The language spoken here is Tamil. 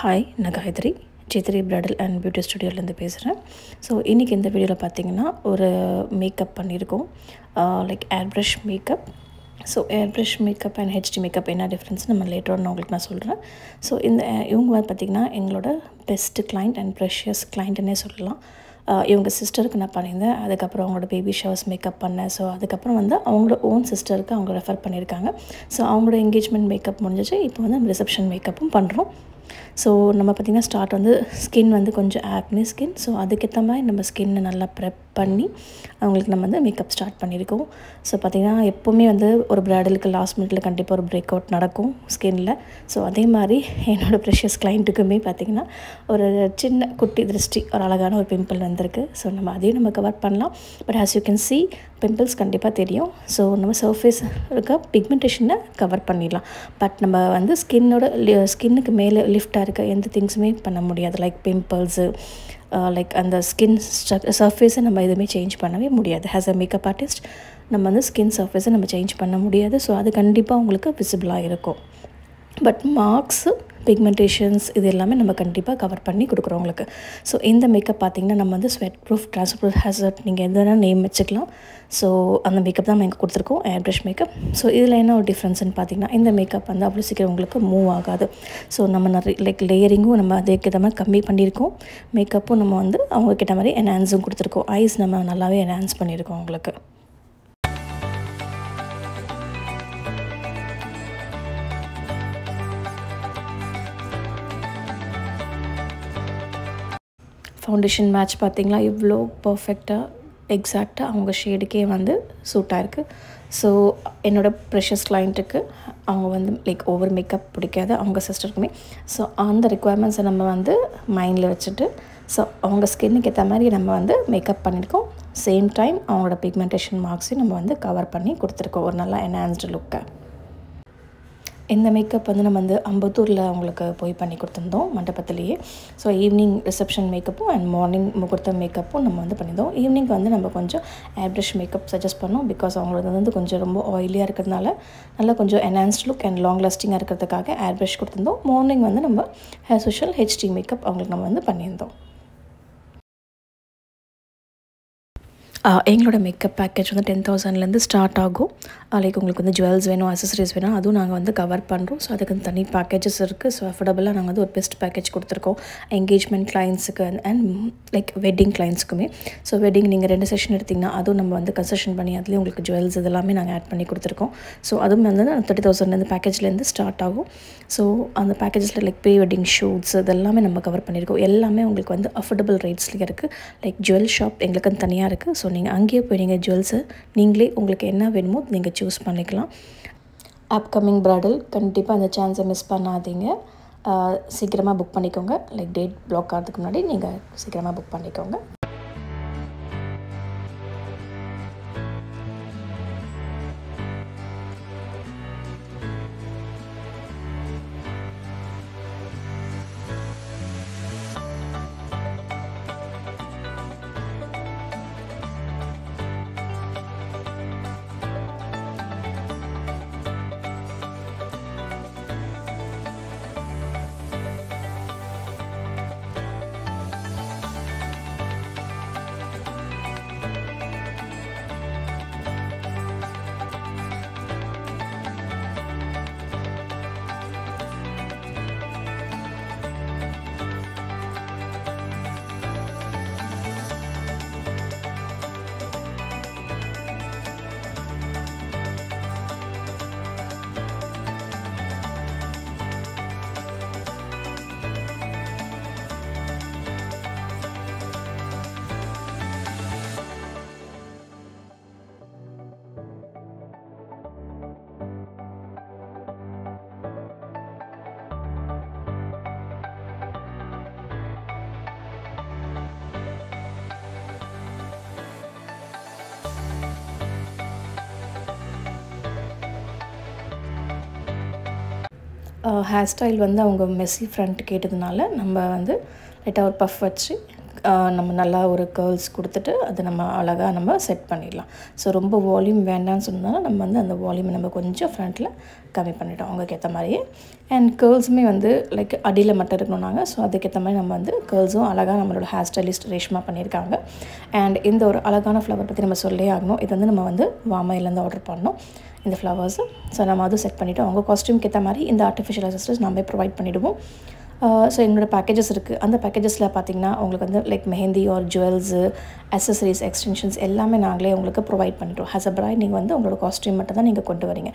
ஹாய், நான் Gayathri G3 bridal and beauty ஸ்டுடியோலேருந்து பேசுகிறேன். ஸோ இன்றைக்கி இந்த வீடியோவில் பார்த்தீங்கன்னா ஒரு மேக்கப் பண்ணியிருக்கோம். Like air brush makeup. So air brush makeup and HD makeup என்ன டிஃப்ரென்ஸ் நம்ம லேட்டர் உங்களுக்கு நான் சொல்கிறேன். ஸோ இவங்க வந்து பார்த்திங்கன்னா எங்களோட பெஸ்ட்டு கிளைண்ட் அண்ட் ப்ரெஷியஸ் கிளைண்ட்டுன்னே சொல்லலாம். இவங்க சிஸ்டருக்கு நான் பண்ணியிருந்தேன். அதுக்கப்புறம் அவங்களோட பேபி ஷவர்ஸ் மேக்கப் பண்ணேன். ஸோ அதுக்கப்புறம் வந்து அவங்களோட ஓன் சிஸ்டருக்கு அவங்க ரெஃபர் பண்ணியிருக்காங்க. ஸோ அவங்களோட என்கேஜ்மெண்ட் மேக்கப் முடிஞ்சிச்சு. இப்போ வந்து ரிசப்ஷன் மேக்கப்பும் பண்ணுறோம். ஸோ நம்ம பார்த்திங்கன்னா ஸ்டார்ட் வந்து ஸ்கின் வந்து கொஞ்சம் ஆக்னி ஸ்கின். ஸோ அதுக்கேற்ற மாதிரி நம்ம ஸ்கின்னை நல்லா ப்ரெப் பண்ணி அவங்களுக்கு நம்ம வந்து மேக்கப் ஸ்டார்ட் பண்ணியிருக்கோம். ஸோ பார்த்திங்கன்னா எப்போவுமே வந்து ஒரு பிரைடலுக்கு லாஸ்ட் மினிட்ல கண்டிப்பாக ஒரு பிரேக் அவுட் நடக்கும் ஸ்கின்னில். ஸோ அதே மாதிரி என்னோடய ப்ரெஷியஸ் கிளைண்ட்டுக்குமே பார்த்திங்கன்னா ஒரு சின்ன குட்டி திருஷ்டி ஒரு அழகான ஒரு பிம்பிள் வந்திருக்கு. ஸோ நம்ம அதையும் நம்ம கவர் பண்ணலாம். But as you can see pimples கண்டிப்பாக தெரியும். ஸோ நம்ம சர்ஃபேஸ் இருக்க பிக்மெண்டேஷனை கவர் பண்ணிடலாம். பட் நம்ம வந்து ஸ்கின்னுக்கு மேலே லிஃப்டாக இருக்க எந்த திங்ஸுமே பண்ண முடியாது. லைக் பிம்பிள்ஸு லைக் அந்த ஸ்கின் சர்ஃபேஸை நம்ம எதுவுமே சேஞ்ச் பண்ணவே முடியாது. ஆஸ் அ மேக்கப் ஆர்டிஸ்ட் நம்ம வந்து ஸ்கின் சர்ஃபேஸை நம்ம சேஞ்ச் பண்ண முடியாது. ஸோ அது கண்டிப்பாக உங்களுக்கு விசிபிளாக இருக்கும். பட் மார்க்ஸு பிக்மெண்டேஷன்ஸ் இது எல்லாமே நம்ம கண்டிப்பாக கவர் பண்ணி கொடுக்குறோம் உங்களுக்கு. ஸோ இந்த மேக்கப் பார்த்திங்கன்னா நம்ம வந்து ஸ்வெட் ப்ரூஃப் ட்ரான்ஸ்பர் ஹேசர்ட் நீங்கள் எதுனா நேம் வச்சுக்கலாம். ஸோ அந்த மேக்கப் தான் நம்ம இங்கே கொடுத்துருக்கோம், ஏர் ப்ரஷ் மேக்கப். ஸோ இதில் என்ன ஒரு டிஃப்ரென்ஸ்னு பார்த்திங்கன்னா இந்த மேக்கப் வந்து அவ்வளோ சீக்கிரம் உங்களுக்கு மூவ் ஆகாது. ஸோ நம்ம நிறைய லைக் லேயரிங்கும் நம்ம அதுக்கேற்ற மாதிரி கம்மி பண்ணியிருக்கோம். மேக்கப்பும் நம்ம வந்து அவங்கக்கிட்ட மாதிரி என்ஹான்ஸும் கொடுத்துருக்கோம். ஐஸ் நம்ம நல்லாவே என்ஹான்ஸ் பண்ணியிருக்கோம் உங்களுக்கு. ஃபவுண்டேஷன் மேட்ச் பார்த்திங்களா இவ்வளோ பர்ஃபெக்டாக எக்ஸாக்டாக அவங்க ஷேடுக்கே வந்து சூட்டாக இருக்குது. ஸோ என்னோடய ப்ரெஷியஸ் கிளைண்ட்டுக்கு அவங்க வந்து லைக் ஓவர் மேக்கப் பிடிக்காது அவங்க சிஸ்டருக்குமே. ஸோ அந்த ரெக்குவயர்மெண்ட்ஸை நம்ம வந்து மைண்டில் வச்சுட்டு ஸோ அவங்க ஸ்கின்னுக்கு ஏற்ற மாதிரி நம்ம வந்து மேக்கப் பண்ணியிருக்கோம். சேம் டைம் அவங்களோட பிக்மெண்டேஷன் மார்க்ஸையும் நம்ம வந்து கவர் பண்ணி கொடுத்துருக்கோம் ஒரு நல்லா என்ஹான்ஸ்டு லுக்கை. இந்த மேக்கப் வந்து நம்ம வந்து அம்பத்தூரில் அவங்களுக்கு போய் பண்ணி கொடுத்துருந்தோம் மண்டபத்திலேயே. ஸோ ஈவினிங் ரிசப்ஷன் மேக்கப்பும் அண்ட் மார்னிங் முகூர்த்த மேக்கப்பும் நம்ம வந்து பண்ணியிருந்தோம். ஈவினிங் வந்து நம்ம கொஞ்சம் ஏர் ப்ரஷ் மேக்கப் சஜஸ்ட் பண்ணோம். பிகாஸ் அவங்களது வந்து கொஞ்சம் ரொம்ப ஆயிலியாக இருக்கிறதுனால நல்லா கொஞ்சம் என்ஹான்ஸ்ட் லுக் அண்ட் லாங் லாஸ்டிங்காக இருக்கிறதுக்காக ஏர் ப்ரஷ் கொடுத்துருந்தோம். மார்னிங் வந்து நம்ம ஆஸ் யூஷுவல் ஹெச்டி மேக்கப் அவங்களுக்கு நம்ம வந்து பண்ணியிருந்தோம். எங்களோட மேக்கப் பேக்கேஜ் வந்து 10,000லேருந்து ஸ்டார்ட் ஆகும். லைக் உங்களுக்கு வந்து ஜுவல்ஸ் வேணும், அசசரிஸ் வேணும், அதுவும் நாங்கள் வந்து கவர் பண்ணுறோம். ஸோ அதுக்கு தனி பேக்கேஜஸ் இருக்குது. ஸோ அஃபோர்டபுளாக நாங்கள் வந்து ஒரு பெஸ்ட் பேக்கேஜ் கொடுத்துருக்கோம் என்கேஜ்மெண்ட் கிளைண்ட்ஸுக்கு அண்ட் லைக் வெட்டிங் கிளைண்ட்ஸுக்குமே. ஸோ வெட்டிங் நீங்கள் 2 செஷன் எடுத்திங்கன்னா அதுவும் நம்ம வந்து கன்செஷன் பண்ணி அதுலேயும் உங்களுக்கு ஜுவல்ஸ் இதெல்லாமே நாங்கள் ஆட் பண்ணி கொடுத்துருக்கோம். ஸோ அதுவும் வந்து 30,000லேருந்து பேக்கேஜ்லேருந்து ஸ்டார்ட் ஆகும். ஸோ அந்த பேக்கேஜஸில் லைக் ப்ரீ வெட்டிங் ஷூட்ஸ் இதெல்லாமே நம்ம கவர் பண்ணியிருக்கோம். எல்லாமே உங்களுக்கு வந்து அஃபோர்டபுள் ரேட்ஸ்லேயே இருக்குது. லைக் ஜுவல் ஷாப் எங்களுக்கு தனியாக இருக்குது. ஸோ நீங்கள் அங்கேயே போய் நீங்கள் ஜுவல்ஸை நீங்களே உங்களுக்கு என்ன வேணுமோ நீங்கள் சூஸ் பண்ணிக்கலாம். அப்கமிங் பிரைடல் கண்டிப்பாக அந்த சான்ஸை மிஸ் பண்ணாதீங்க. சீக்கிரமாக புக் பண்ணிக்கோங்க. லைக் டேட் பிளாக் ஆகிறதுக்கு முன்னாடி நீங்கள் சீக்கிரமாக புக் பண்ணிக்கோங்க. ஹேர் ஸ்டைல் வந்து அவங்க மெஸ்ஸி ஃப்ரண்ட் கேட்டதுனால நம்ம வந்து லைட்டாக ஒரு பஃப் வச்சு நம்ம நல்லா ஒரு கேர்ள்ஸ் கொடுத்துட்டு அதை நம்ம அழகாக நம்ம செட் பண்ணிடலாம். ஸோ ரொம்ப வால்யூம் வேண்டாம்னு சொன்னாலும் நம்ம வந்து அந்த வால்யூமை நம்ம கொஞ்சம் ஃப்ரண்ட்டில் கம்மி பண்ணிட்டோம் அவங்களுக்கு ஏற்ற மாதிரியே. அண்ட் கேர்ள்ஸுமே வந்து லைக் அடியில் மட்டும் இருக்கணும்னாங்க. ஸோ அதுக்கேற்ற மாதிரி நம்ம வந்து கேர்ள்ஸும் அழகாக நம்மளோட ஹேர் ஸ்டைலிஸ்ட் ரேஷ்மா பண்ணியிருக்காங்க. அண்ட் இந்த ஒரு அழகான ஃப்ளவர் பற்றி நம்ம சொல்லே ஆகணும். இது வந்து நம்ம வந்து வாமையிலேருந்து ஆர்டர் பண்ணோம் இந்த ஃப்ளவர்ஸு. ஸோ நம்ம அதுவும் செட் பண்ணிவிட்டோம். அவங்க காஸ்ட்யூம்க்கு ஏற்ற மாதிரி இந்த ஆர்டிஃபிஷியல் அசஸ்டர்ஸ் நம்ம ப்ரொவைட் பண்ணிவிடுவோம். ஸோ எங்களோட பேக்கேஜஸ் இருக்குது. அந்த பேக்கேஜஸில் பார்த்திங்கன்னா உங்களுக்கு வந்து like mehndi or jewels, accessories, extensions எல்லாமே நாங்களே உங்களுக்கு ப்ரொவைட் பண்ணிட்டோம். ஆஸ் அ பிரைட் நீங்கள் வந்து உங்களோட காஸ்ட்யூம் மட்டும் தான் நீங்கள் கொண்டு வரீங்க.